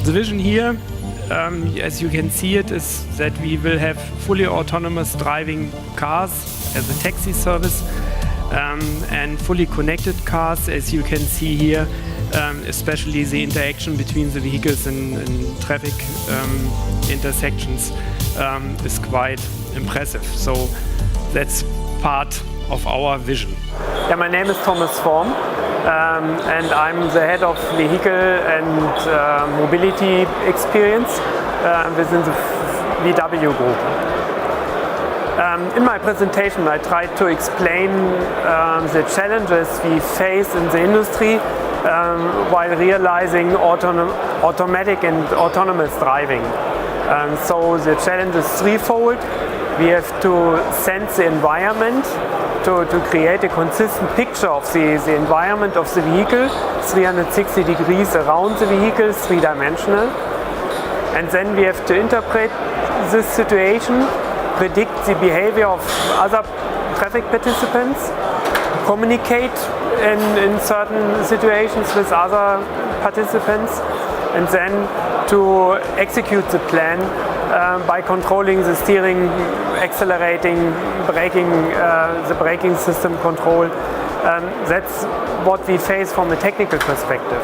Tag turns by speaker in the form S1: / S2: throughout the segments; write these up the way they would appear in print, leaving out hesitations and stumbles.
S1: The vision here, as you can see it, is that we will have fully autonomous driving cars as a taxi service and fully connected cars, as you can see here, especially the interaction between the vehicles in traffic intersections is quite impressive. So that's part of our vision.
S2: Yeah, my name is Thomas Form, and I'm the head of vehicle and mobility experience within the VW group. In my presentation, I tried to explain the challenges we face in the industry while realizing automatic and autonomous driving. So the challenge is threefold. We have to sense the environment to create a consistent picture of the environment of the vehicle, 360 degrees around the vehicle, three-dimensional. And then we have to interpret this situation, predict the behavior of other traffic participants, communicate in certain situations with other participants, and then to execute the plan by controlling the steering, accelerating, braking, the braking system control. That's what we face from a technical perspective.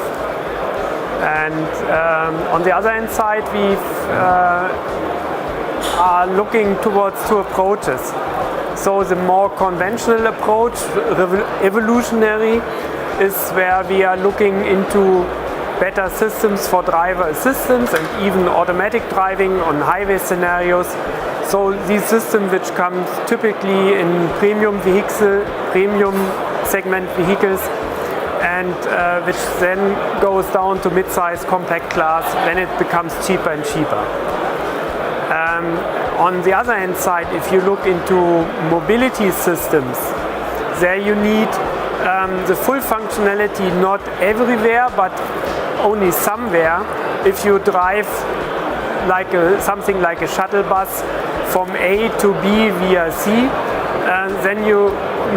S2: And on the other hand side, we are looking towards two approaches. So the more conventional approach, evolutionary, is where we are looking into better systems for driver assistance and even automatic driving on highway scenarios. So these systems which come typically in premium segment vehicles, and which then goes down to mid-size compact class when it becomes cheaper and cheaper. On the other hand side, if you look into mobility systems, there you need the full functionality not everywhere, but only somewhere. If you drive like something like a shuttle bus from A to B via C, then you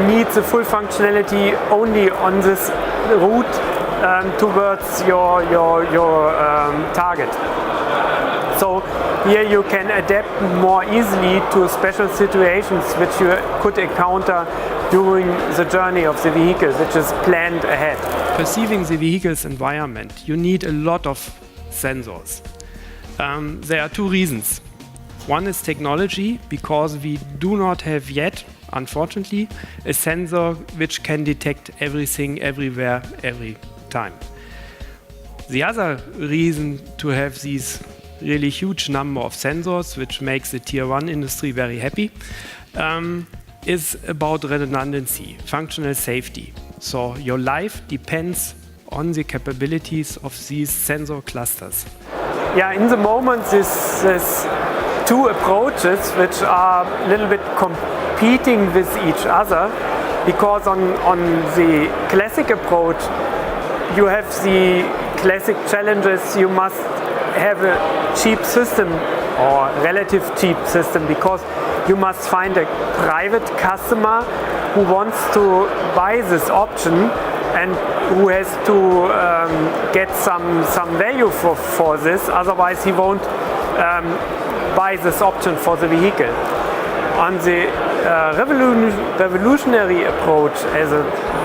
S2: need the full functionality only on this route towards your target. So here you can adapt more easily to special situations which you could encounter during the journey of the vehicle, which is planned ahead.
S1: Perceiving the vehicle's environment, you need a lot of sensors. There are two reasons. One is technology, because we do not have yet, unfortunately, a sensor which can detect everything, everywhere, every time. The other reason to have these really huge number of sensors, which makes the tier 1 industry very happy, is about redundancy, functional safety. So your life depends on the capabilities of these sensor clusters.
S2: Yeah, in the moment, there's two approaches which are a little bit competing with each other, because on the classic approach, you have the classic challenges. You must have a cheap system or relative cheap system, because you must find a private customer who wants to buy this option and who has to get some value for this, otherwise he won't buy this option for the vehicle. On the revolutionary approach,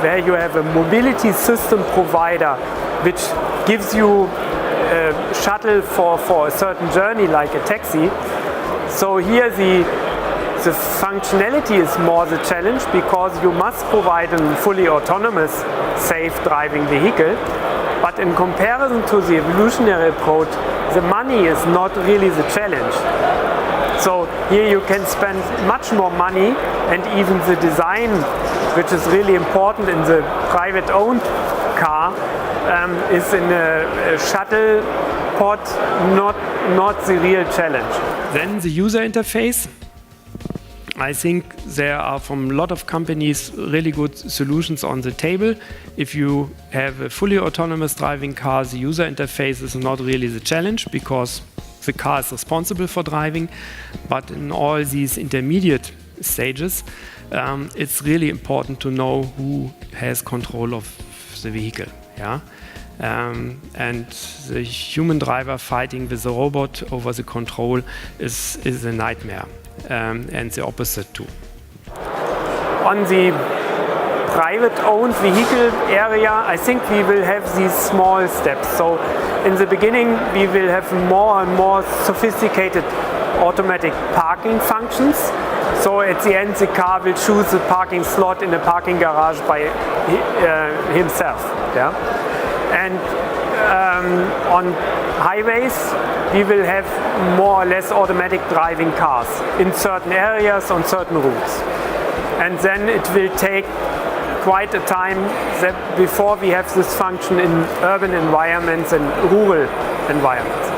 S2: where you have a mobility system provider which gives you a shuttle for a certain journey like a taxi, so here the functionality is more the challenge, because you must provide a fully autonomous, safe driving vehicle. But in comparison to the evolutionary approach, the money is not really the challenge. So here you can spend much more money, and even the design, which is really important in the private-owned car, is in a shuttle pod, not the real challenge.
S1: Then the user interface. I think there are from a lot of companies really good solutions on the table. If you have a fully autonomous driving car, the user interface is not really the challenge, because the car is responsible for driving. But in all these intermediate stages, it's really important to know who has control of the vehicle. Yeah? and the human driver fighting with the robot over the control is a nightmare, and the opposite too.
S2: On the private-owned vehicle area, I think we will have these small steps. So in the beginning, we will have more and more sophisticated automatic parking functions. So at the end, the car will choose the parking slot in the parking garage by himself. Yeah? And on highways, we will have more or less automatic driving cars in certain areas on certain routes. And then it will take quite a time before we have this function in urban environments and rural environments.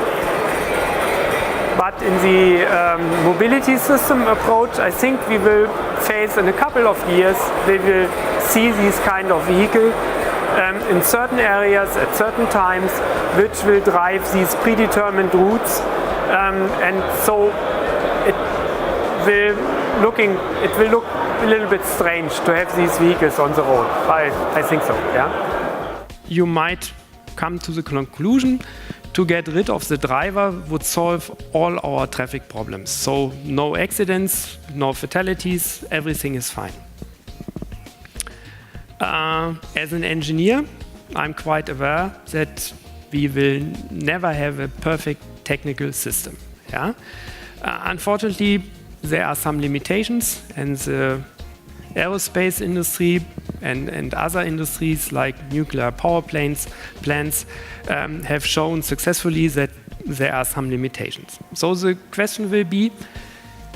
S2: But in the mobility system approach, I think we will face in a couple of years, we will see these kind of vehicle in certain areas at certain times, which will drive these predetermined routes, and so it will look a little bit strange to have these vehicles on the road. I think so, yeah.
S1: You might come to the conclusion to get rid of the driver would solve all our traffic problems. So no accidents, no fatalities, everything is fine. As an engineer, I'm quite aware that we will never have a perfect technical system. Yeah? Unfortunately, there are some limitations, and the aerospace industry and other industries like nuclear power plants have shown successfully that there are some limitations. So the question will be,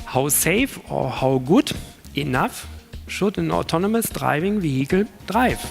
S1: how safe or how good enough should an autonomous driving vehicle drive?